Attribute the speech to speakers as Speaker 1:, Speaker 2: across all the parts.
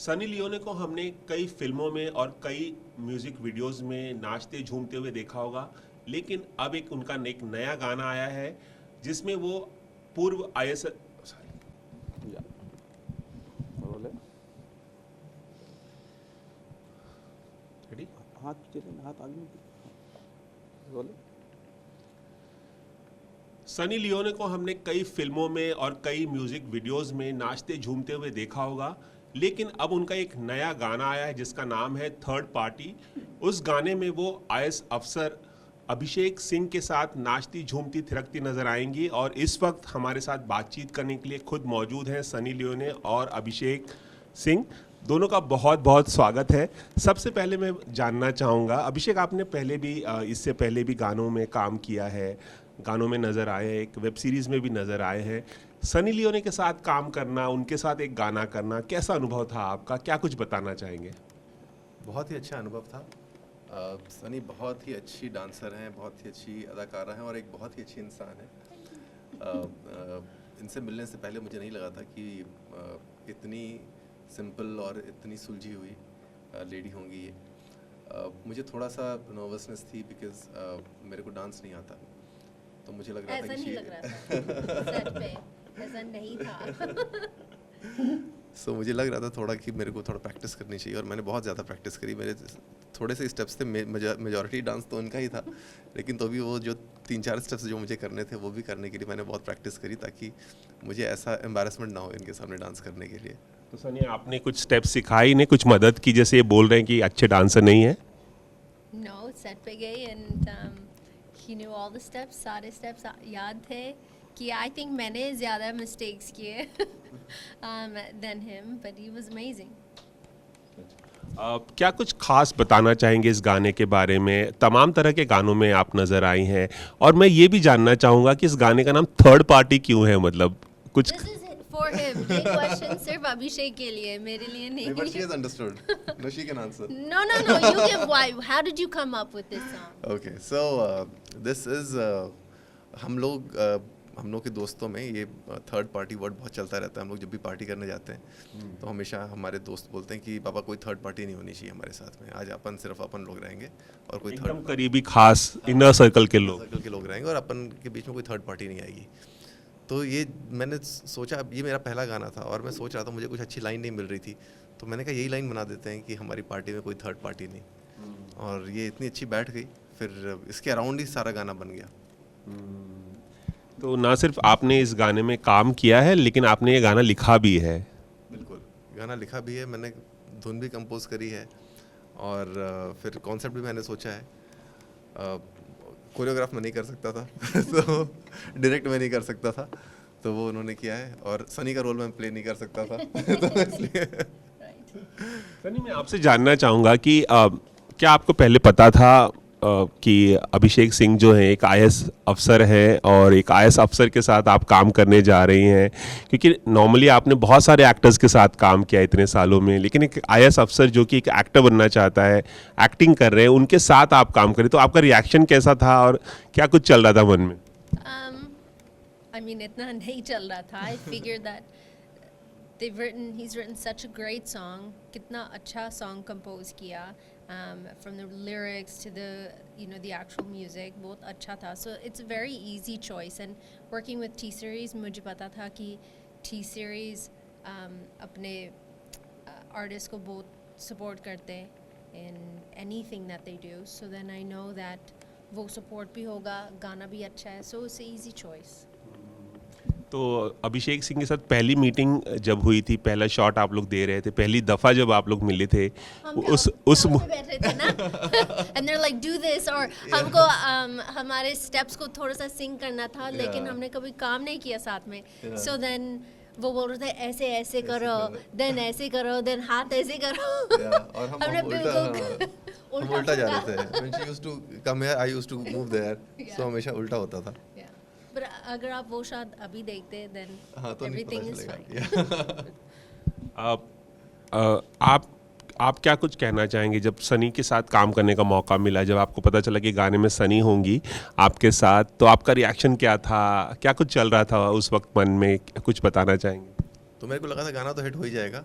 Speaker 1: Sunny Leone को हमने कई फिल्मों में और कई म्यूजिक वीडियोस में नाचते झूमते हुए देखा होगा, लेकिन अब एक उनका एक नया गाना आया है जिसमें वो पूर्व आईएएस
Speaker 2: या बोले
Speaker 1: रेडी
Speaker 2: हाथ चले हाथ आगे बोले।
Speaker 1: सनी लियोनी को हमने कई फिल्मों में और कई म्यूजिक वीडियोस में नाचते झूमते हुए देखा होगा, लेकिन अब उनका एक नया गाना आया है जिसका नाम है थर्ड पार्टी। उस गाने में वो आईएएस अफसर अभिषेक सिंह के साथ नाचती झूमती थिरकती नजर आएंगी और इस वक्त हमारे साथ बातचीत करने के लिए खुद मौजूद हैं सनी लियोनी और अभिषेक सिंह। दोनों का बहुत बहुत स्वागत है। सबसे पहले मैं जानना चाहूँगा, अभिषेक आपने पहले भी इससे पहले भी गानों में काम किया है, गानों में नज़र आए हैं, एक वेब सीरीज़ में भी नज़र आए हैं। सनी लियोनी के साथ काम करना, उनके साथ एक गाना करना, कैसा अनुभव था आपका? क्या कुछ बताना चाहेंगे?
Speaker 3: बहुत ही अच्छा अनुभव था। सनी बहुत ही अच्छी डांसर हैं, बहुत ही अच्छी अदाकारा हैं और एक बहुत ही अच्छी इंसान है। इनसे मिलने से पहले मुझे नहीं लगा था कि इतनी सिंपल और इतनी सुलझी हुई लेडी होंगी ये। मुझे थोड़ा सा नर्वसनेस थी बिकॉज मेरे को डांस नहीं आता, तो मुझे लग रहा था कि
Speaker 4: सेट पे ऐसा नहीं था।
Speaker 3: सो मुझे लग रहा था थोड़ा कि मेरे को थोड़ा प्रैक्टिस करनी चाहिए और मैंने बहुत ज़्यादा प्रैक्टिस करी। मेरे थोड़े से स्टेप्स थे, मेजॉरिटी डांस तो उनका ही था, लेकिन तो भी वो जो 3-4 स्टेप्स जो मुझे करने थे वो भी करने के लिए मैंने बहुत प्रैक्टिस करी ताकि मुझे ऐसा एम्बैरेसमेंट ना हो इनके सामने डांस करने के लिए।
Speaker 1: तो सनी आपने कुछ स्टेप्स सिखाई, इन्हें कुछ मदद की, जैसे ये बोल रहे हैं कि अच्छे डांसर नहीं है?
Speaker 4: नो, सेट पे गई and he knew all the steps, सारे स्टेप्स याद थे कि आई थिंक मैंने ज़्यादा मिस्टेक्स किए than him, but he was amazing.
Speaker 1: क्या कुछ खास बताना चाहेंगे इस गाने के बारे में? तमाम तरह के गानों में आप नज़र आई हैं और मैं ये भी जानना चाहूँगा कि इस गाने का नाम थर्ड पार्टी क्यों है, मतलब कुछ
Speaker 4: This is for him. ये क्वेश्चन सिर्फ अभिषेक के लिए, मेरे लिए नहीं।
Speaker 3: But she has understood. No, she can answer.
Speaker 4: No, you give why. How did you come up with this song?
Speaker 3: Okay, so this is हम लोग के दोस्तों में ये थर्ड पार्टी वर्ड बहुत चलता रहता है। हम लोग जब भी पार्टी करने जाते हैं तो हमेशा हमारे दोस्त बोलते हैं कि पापा कोई थर्ड पार्टी नहीं होनी चाहिए हमारे साथ में, आज सिर्फ अपन लोग रहेंगे और कोई
Speaker 1: एकदम करीबी खास इनर सर्कल के लोग
Speaker 3: रहेंगे और अपन के बीच में कोई थर्ड पार्टी नहीं आएगी। तो ये मैंने सोचा, ये मेरा पहला गाना था और मैं सोच रहा था मुझे कुछ अच्छी लाइन नहीं मिल रही थी, तो मैंने कहा यही लाइन बना देते हैं कि हमारी पार्टी में कोई थर्ड पार्टी नहीं, और ये इतनी अच्छी बैठ गई, फिर इसके अराउंड ही सारा गाना बन गया।
Speaker 1: तो ना सिर्फ आपने इस गाने में काम किया है, लेकिन आपने ये गाना लिखा भी है।
Speaker 3: बिल्कुल, गाना लिखा भी है मैंने, धुन भी कंपोज करी है और फिर कॉन्सेप्ट भी मैंने सोचा है। कोरियोग्राफ मैं नहीं कर सकता था तो डायरेक्ट मैं नहीं कर सकता था, तो वो उन्होंने किया है, और सनी का रोल मैं प्ले नहीं कर सकता था तो इसलिए।
Speaker 1: सनी, मैं आपसे जानना चाहूँगा कि क्या आपको पहले पता था कि अभिषेक सिंह जो हैं एक आईएएस अफसर हैं और एक आईएएस अफसर के साथ आप काम करने जा रही हैं? क्योंकि नॉर्मली आपने बहुत सारे एक्टर्स के साथ काम किया इतने सालों में, लेकिन एक आईएएस अफसर जो कि एक एक्टर बनना चाहता है, एक्टिंग कर रहे हैं, उनके साथ आप काम करें, तो आपका रिएक्शन कैसा था और क्या कुछ चल रहा था मन में?
Speaker 4: I mean, इतना नहीं चल रहा था। I figured that he's written such a great song, कितना अच्छा song compose किया, from the lyrics to the actual music, बहुत अच्छा था। So it's a very easy choice, and working with T-Series मुझे पता था कि T-Series अपने artists को बहुत support करते हैं in anything that they do, so then I know that वो support भी होगा, गाना भी अच्छा है, so it's an easy choice।
Speaker 1: तो अभिषेक सिंह के साथ पहली मीटिंग जब हुई थी, पहला शॉट आप लोग दे रहे थे, पहली दफ़ा जब आप लोग मिले थे, उस
Speaker 4: बैठे थे ना and they're like do this, और हमको हमारे स्टेप्स को थोड़ा सा सिंग करना था, लेकिन हमने कभी काम नहीं किया साथ में, so then वो बोल रहे थे ऐसे ऐसे करो, then ऐसे करो, then हाथ ऐसे करो,
Speaker 3: और
Speaker 4: हमने बिल्कुल
Speaker 3: उल्टा जा रहे थे। When she used to come here, I used to move there, so हमेशा उल्टा होता था।
Speaker 4: पर अगर आप वो शायद अभी देखते then
Speaker 3: हाँ, तो नहीं
Speaker 4: everything
Speaker 3: पता
Speaker 4: is
Speaker 3: चलेगा।
Speaker 1: आप आप क्या कुछ कहना चाहेंगे जब सनी के साथ काम करने का मौका मिला, जब आपको पता चला कि गाने में सनी होंगी आपके साथ, तो आपका रिएक्शन क्या था? क्या कुछ चल रहा था उस वक्त मन में, कुछ बताना चाहेंगे?
Speaker 3: तो मेरे को लगा था गाना तो हिट हो ही जाएगा,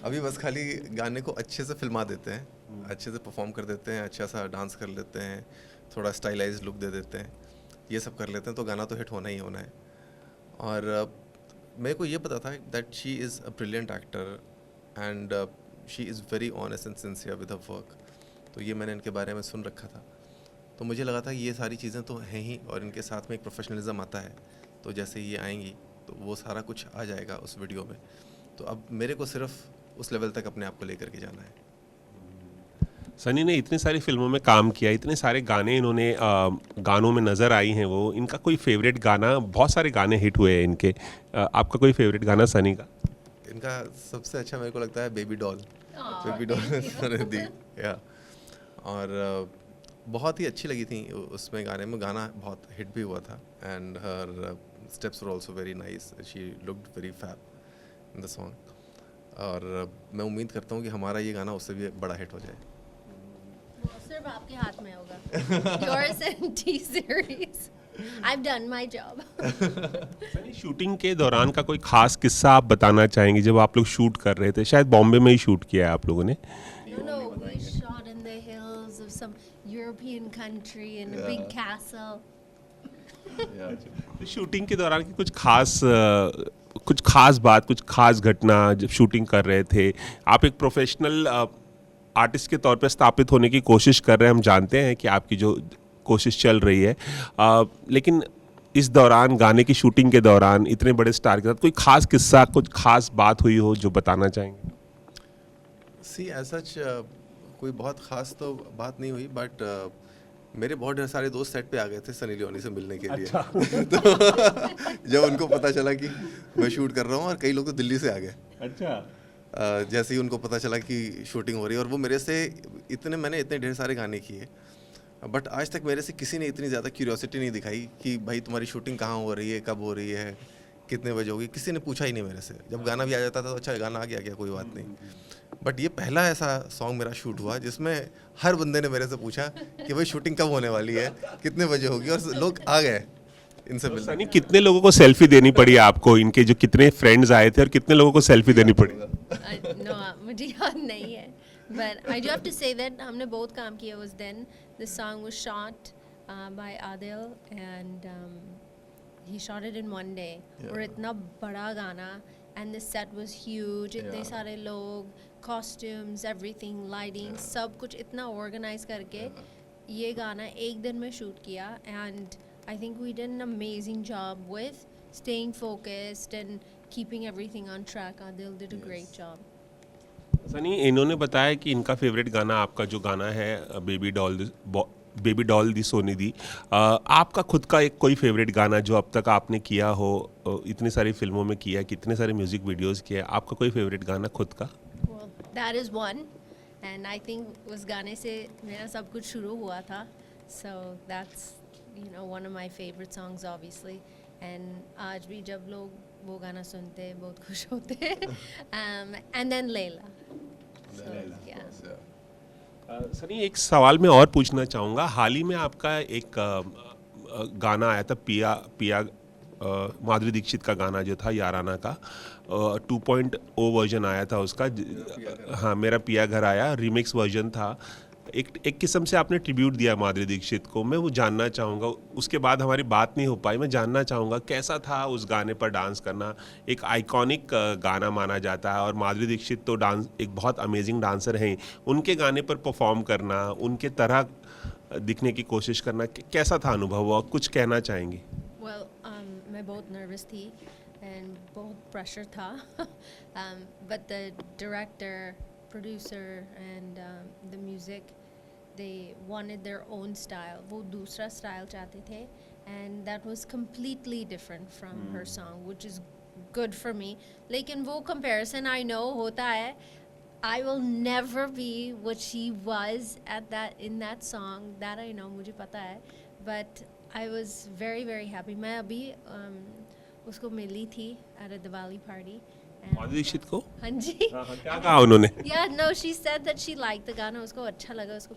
Speaker 3: अभी बस खाली गाने को अच्छे से फिल्मा देते हैं, अच्छे से परफॉर्म कर देते हैं, अच्छा सा डांस कर लेते हैं, थोड़ा स्टाइलाइज्ड लुक दे देते हैं, ये सब कर लेते हैं तो गाना तो हिट होना ही होना है। और मेरे को ये पता था that she is a brilliant actor and she is very honest and sincere with her work. तो ये मैंने इनके बारे में सुन रखा था, तो मुझे लगा था ये सारी चीज़ें तो हैं ही, और इनके साथ में एक प्रोफेशनलिज्म आता है, तो जैसे ये आएंगी तो वो सारा कुछ आ जाएगा उस वीडियो में। तो अब मेरे को सिर्फ उस लेवल तक अपने आप को लेकर के जाना है।
Speaker 1: सनी ने इतनी सारी फिल्मों में काम किया, इतने सारे गाने इन्होंने गानों में नज़र आई हैं वो, इनका कोई फेवरेट गाना, बहुत सारे गाने हिट हुए हैं इनके, आपका कोई फेवरेट गाना सनी का?
Speaker 3: इनका सबसे अच्छा मेरे को लगता है baby doll.
Speaker 4: Aw,
Speaker 3: baby doll दी या, और बहुत ही अच्छी लगी थी उसमें गाने में, गाना बहुत हिट भी हुआ था and her steps were also very nice, she looked very fab in the song. और मैं उम्मीद करता हूँ कि हमारा ये गाना उससे भी बड़ा हिट हो जाए।
Speaker 4: वो सिर्फ आपके हाथ में होगा। Yours and T series. I've done my job.
Speaker 1: Sunny, shooting के दौरान का कोई खास किस्सा आप बताना चाहेंगे जब आप लोग शूट कर रहे थे? शायद बॉम्बे में ही शूट किया है आप लोगों ने।
Speaker 4: No, we shot in the hills of some European country in a big castle.
Speaker 1: तो शूटिंग के दौरान की कुछ खास बात, कुछ खास घटना जब शूटिंग कर रहे थे? आप एक प्रोफेशनल आर्टिस्ट के तौर पे स्थापित होने की कोशिश कर रहे हैं, हम जानते हैं कि आपकी जो कोशिश चल रही है, लेकिन इस दौरान गाने की शूटिंग के दौरान इतने बड़े स्टार के साथ कोई खास किस्सा, कुछ खास बात हुई हो जो बताना चाहेंगे?
Speaker 3: सी एज सच कोई बहुत ख़ास तो बात नहीं हुई, बट मेरे बहुत ढेर सारे दोस्त सेट पे आ गए थे सनी लियोनी से मिलने के लिए। तो जब उनको पता चला कि मैं शूट कर रहा हूँ, और कई लोग तो दिल्ली से आ गए।
Speaker 1: अच्छा।
Speaker 3: जैसे ही उनको पता चला कि शूटिंग हो रही है, और वो मेरे से मैंने इतने ढेर सारे गाने किए, बट आज तक मेरे से किसी ने इतनी ज़्यादा क्यूरियोसिटी नहीं दिखाई कि भाई तुम्हारी शूटिंग कहाँ हो रही है, कब हो रही है, कितने बजे होगी, किसी ने पूछा ही नहीं मेरे से। जब गाना भी आ जाता था तो अच्छा गाना आ गया क्या, कोई बात नहीं। बट ये पहला ऐसा सॉन्ग मेरा शूट हुआ जिसमें हर बंदे ने मेरे से पूछा कि भाई शूटिंग कब होने वाली है, कितने बजे होगी, और लोग आ गए इनसे मिलने।
Speaker 1: सनी, कितने लोगों को सेल्फी देनी पड़ी आपको? इनके जो कितने फ्रेंड्स आए थे और कितने लोगों को सेल्फी देनी पड़ी?
Speaker 4: No, मुझे याद नहीं है, but I do have to say that हमने बहुत काम किया उस दिन। The song was shot by Adil and he shot it in one day. और इतना बड़ा गाना, and the set was huge, इतने सारे लोग, costumes, everything, lighting, सब कुछ इतना organize करके ये गाना एक दिन में शूट किया, and I think we did an amazing job with staying focused and keeping everything on track. Adil did a great job.
Speaker 1: Sunny, इन्होंने बताया कि इनका फेवरेट गाना आपका जो गाना है बेबी डॉल दी सोनी दी, आपका खुद का एक कोई फेवरेट गाना जो अब तक आपने किया हो, इतनी सारी फिल्मों में किया, कितने सारे म्यूजिक वीडियोस किए, आपका कोई फेवरेट गाना खुद का?
Speaker 4: Well, that is one, and I think उस गाने से मेरा सब कुछ शुरू हुआ था, so that's one of my favorite songs obviously, and आज भी जब लोग वो गाना सुनते हैं बहुत खुश होते हैं। And then Layla. So, yeah.
Speaker 1: Sunny, एक सवाल मैं और पूछना चाहूँगा। हाल ही में आपका एक गाना आया था, पिया माधुरी दीक्षित का गाना जो था याराना का, 2.0 वर्जन आया था उसका। हाँ, मेरा पिया घर आया, रीमिक्स वर्जन था। एक किस्म से आपने ट्रिब्यूट दिया माधुरी दीक्षित को। मैं वो जानना चाहूँगा, उसके बाद हमारी बात नहीं हो पाई, मैं जानना चाहूँगा कैसा था उस गाने पर डांस करना? एक आइकॉनिक गाना माना जाता है, और माधुरी दीक्षित तो डांस एक बहुत अमेजिंग डांसर हैं, उनके गाने पर परफॉर्म करना, उनके तरह दिखने की कोशिश करना, कैसा था अनुभव, और कुछ कहना चाहेंगी?
Speaker 4: Well, मैं बहुत नर्वस थी and बहुत प्रेशर था, but the director, producer and the music, they wanted their own style. वो दूसरा style चाहते थे, and that was completely different from her song, which is good for me. लेकिन वो comparison I know होता है, I will never be what she was in that song, that I know, मुझे पता है, but I was very very happy. मैं अभी उसको मिली थी at a Diwali party.
Speaker 1: Madhuri Dixit को?
Speaker 4: हाँ जी।
Speaker 1: क्या कहा उन्होंने?
Speaker 4: Yeah, no, she said that she liked the गाना, उसको अच्छा लगा, उसको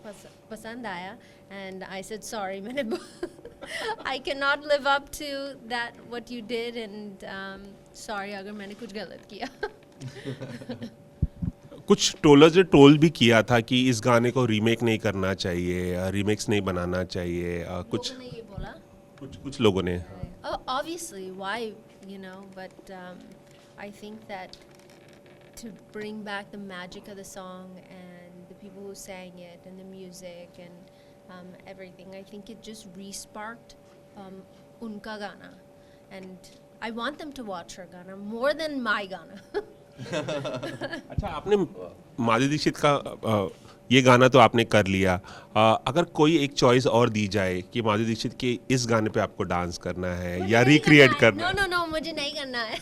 Speaker 4: पसंद आया, and I said sorry, मैंने I cannot live up to that what you did, and sorry अगर मैंने कुछ गलत किया.
Speaker 1: कुछ ट्रोलर्स ने ट्रोल भी किया था कि इस गाने को रीमेक नहीं करना चाहिए, रीमिक्स नहीं बनाना चाहिए, कुछ
Speaker 4: लोगों ने ये बोला.
Speaker 1: कुछ लोगों ने.
Speaker 4: Oh, obviously, why, you know, but I think that to bring back the magic of the song and the people who sang it and the music and everything, I think it just re-sparked unka gana. And I want them to watch her gana more than my gana.
Speaker 1: अच्छा, आपने माधुरी दीक्षित का ये गाना तो आपने कर लिया. अगर कोई एक चॉइस और दी जाए कि माधुरी दीक्षित के इस गाने पे आपको डांस करना है
Speaker 4: मुझे
Speaker 1: या
Speaker 4: नहीं
Speaker 1: रिक्रिएट
Speaker 4: करना है.
Speaker 1: करना है.
Speaker 4: No, no, no, मुझे नहीं करना है.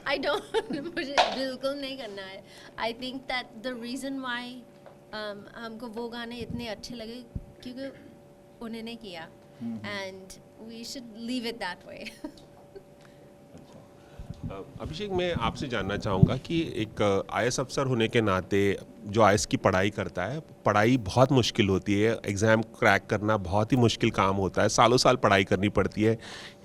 Speaker 4: I don't. मुझे बिल्कुल नहीं करना है. I think that the reason why हमको वो गाने इतने अच्छे लगे क्योंकि उन्होंने किया. And we should leave it that way.
Speaker 1: अभिषेक, मैं आपसे जानना चाहूँगा कि एक आईएएस अफसर होने के नाते जो आईएएस की पढ़ाई करता है, पढ़ाई बहुत मुश्किल होती है, एग्ज़ाम क्रैक करना बहुत ही मुश्किल काम होता है, सालों साल पढ़ाई करनी पड़ती है.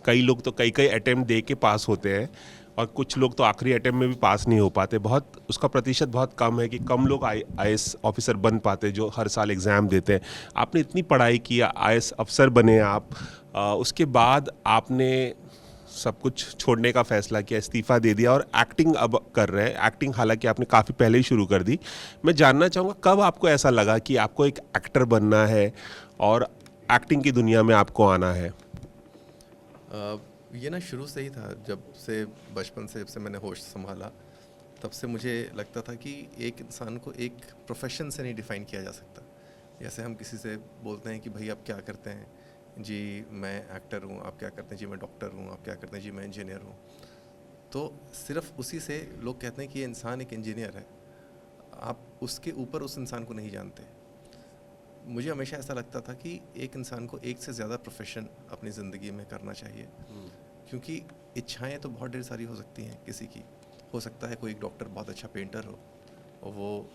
Speaker 1: कई लोग तो कई अटेम्प्ट दे के पास होते हैं और कुछ लोग तो आखिरी अटेम्प्ट में भी पास नहीं हो पाते. बहुत उसका प्रतिशत बहुत कम है कि कम लोग आईएएस ऑफिसर बन पाते जो हर साल एग्ज़ाम देते हैं. आपने इतनी पढ़ाई की, आईएएस अफसर बने आप, उसके बाद आपने सब कुछ छोड़ने का फैसला किया, इस्तीफ़ा दे दिया और एक्टिंग अब कर रहे हैं. एक्टिंग हालांकि आपने काफ़ी पहले ही शुरू कर दी. मैं जानना चाहूँगा कब आपको ऐसा लगा कि आपको एक एक्टर बनना है और एक्टिंग की दुनिया में आपको आना है.
Speaker 3: ये ना शुरू से ही था. जब से बचपन से जब से मैंने होश संभाला तब से मुझे लगता था कि एक इंसान को एक प्रोफेशन से नहीं डिफ़ाइन किया जा सकता. जैसे हम किसी से बोलते हैं कि भाई आप क्या करते हैं, जी मैं एक्टर हूँ, आप क्या करते हैं, जी मैं डॉक्टर हूँ, आप क्या करते हैं, जी मैं इंजीनियर हूँ. तो सिर्फ उसी से लोग कहते हैं कि ये इंसान एक इंजीनियर है. आप उसके ऊपर उस इंसान को नहीं जानते. मुझे हमेशा ऐसा लगता था कि एक इंसान को एक से ज़्यादा प्रोफेशन अपनी ज़िंदगी में करना चाहिए, क्योंकि इच्छाएं तो बहुत ढेर सारी हो सकती हैं. किसी की हो सकता है कोई एक डॉक्टर बहुत अच्छा पेंटर हो, और वो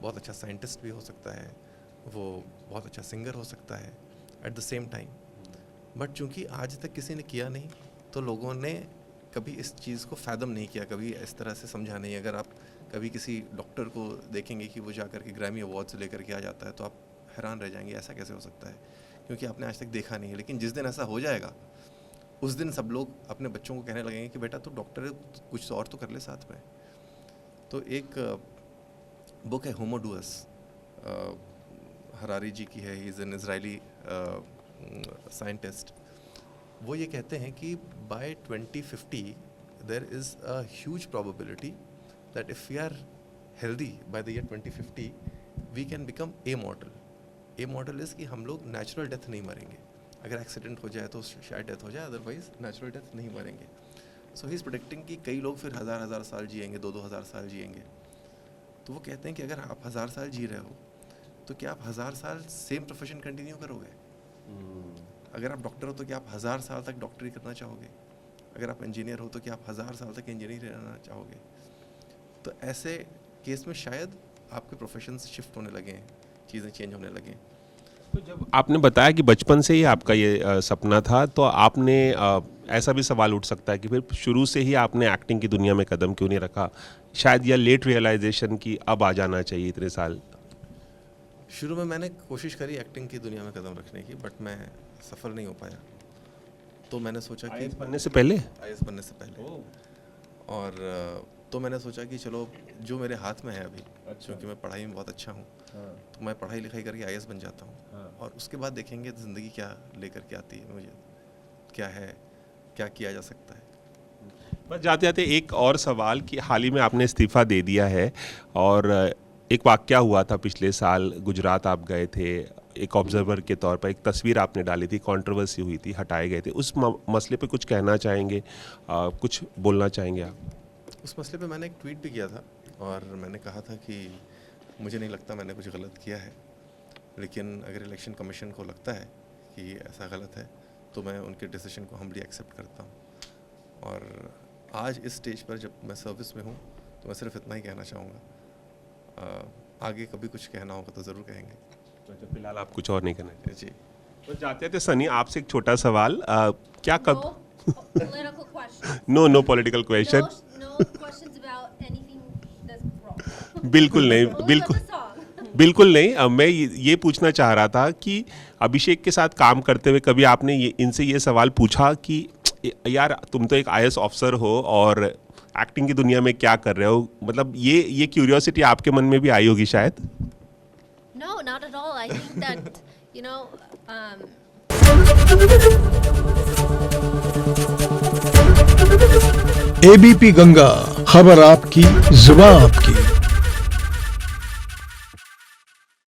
Speaker 3: बहुत अच्छा साइंटिस्ट भी हो सकता है, वो बहुत अच्छा सिंगर हो सकता है at the same time. But चूंकि आज तक किसी ने किया नहीं तो लोगों ने कभी इस चीज़ को फैदम नहीं किया, कभी इस तरह से समझा नहीं. अगर आप कभी किसी डॉक्टर को देखेंगे कि वो जाकर के ग्रैमी अवार्ड्स लेकर के आ जाता है तो आप हैरान रह जाएंगे, ऐसा कैसे हो सकता है, क्योंकि आपने आज तक देखा नहीं है. लेकिन जिस दिन ऐसा हो जाएगा उस दिन सब लोग अपने बच्चों को कहने लगेंगे कि बेटा तू डॉक्टर है, कुछ और तो कर ले साथ में. तो एक बुक है होमो डुअस, हरारी जी की है. He is an Israeli scientist. वो ये कहते हैं कि by 2050 there is a huge probability that if we are healthy by the year 2050 we can become immortal. Immortal is कि हम लोग नेचुरल डेथ नहीं मरेंगे. अगर एक्सीडेंट हो जाए तो शायद डेथ हो जाए, अदरवाइज नेचुरल डेथ नहीं मरेंगे. सो ही इज़ प्रेडिक्टिंग कि कई लोग फिर हज़ार साल जिएंगे, 2,000 साल जिएंगे. तो वो कहते हैं कि अगर आप 1000 साल जी रहे हो तो क्या आप 1000 साल सेम प्रोफेशन कंटिन्यू करोगे? अगर आप डॉक्टर हो तो क्या आप 1000 साल तक डॉक्टरी करना चाहोगे? अगर आप इंजीनियर हो तो क्या आप 1000 साल तक इंजीनियर रहना चाहोगे? तो ऐसे केस में शायद आपके प्रोफेशंस शिफ्ट होने लगे हैं, चीज़ें चेंज होने लगे हैं.
Speaker 1: तो जब आपने बताया कि बचपन से ही आपका ये सपना था, तो आपने ऐसा भी सवाल उठ सकता है कि फिर शुरू से ही आपने एक्टिंग की दुनिया में कदम क्यों नहीं रखा? शायद यह लेट रियलाइजेशन कि अब आ जाना चाहिए इतने साल.
Speaker 3: शुरू में मैंने कोशिश करी एक्टिंग की दुनिया में कदम रखने की, बट मैं सफल नहीं हो पाया. तो मैंने सोचा कि
Speaker 1: आईएएस बनने से पहले
Speaker 3: आईएएस बनने से पहले और तो मैंने सोचा कि चलो जो मेरे हाथ में है अभी, क्योंकि मैं पढ़ाई में बहुत अच्छा हूँ, तो मैं पढ़ाई लिखाई करके आईएएस बन जाता हूँ. और उसके बाद देखेंगे ज़िंदगी क्या लेकर के आती है, मुझे क्या है, क्या किया जा सकता है.
Speaker 1: बस जाते जाते एक और सवाल कि हाल ही में आपने इस्तीफ़ा दे दिया है और एक वाक़या हुआ था पिछले साल, गुजरात आप गए थे एक ऑब्जर्वर के तौर पर, एक तस्वीर आपने डाली थी, कंट्रोवर्सी हुई थी, हटाए गए थे. उस मसले पे कुछ कहना चाहेंगे, कुछ बोलना चाहेंगे आप?
Speaker 3: उस मसले पे मैंने एक ट्वीट भी किया था और मैंने कहा था कि मुझे नहीं लगता मैंने कुछ गलत किया है, लेकिन अगर इलेक्शन कमीशन को लगता है कि ऐसा गलत है तो मैं उनके डिसीजन को हम्बली एक्सेप्ट करता हूँ. और आज इस स्टेज पर जब मैं सर्विस में हूँ तो मैं सिर्फ इतना ही कहना चाहूँगा. आगे कभी कुछ कहना होगा तो ज़रूर कहेंगे.
Speaker 1: अच्छा, फिलहाल आप कुछ और नहीं कहना चाहिए.
Speaker 3: जी.
Speaker 1: तो जाते थे सनी, आपसे एक छोटा सवाल, क्या कब
Speaker 4: No political question.
Speaker 1: No political question.
Speaker 4: No questions about anything that's wrong.
Speaker 1: बिल्कुल नहीं,
Speaker 4: Only
Speaker 1: बिल्कुल
Speaker 4: about the song.
Speaker 1: बिल्कुल नहीं. अब मैं ये पूछना चाह रहा था कि अभिषेक के साथ काम करते हुए कभी आपने इनसे ये सवाल पूछा कि यार तुम तो एक IAS ऑफिसर हो और एक्टिंग की दुनिया में क्या कर रहे हो, मतलब ये क्यूरियोसिटी आपके मन में भी आई होगी शायद.
Speaker 4: No, not at all. I think that, you know,
Speaker 5: ABP Ganga, खबर आपकी, जुबान आपकी.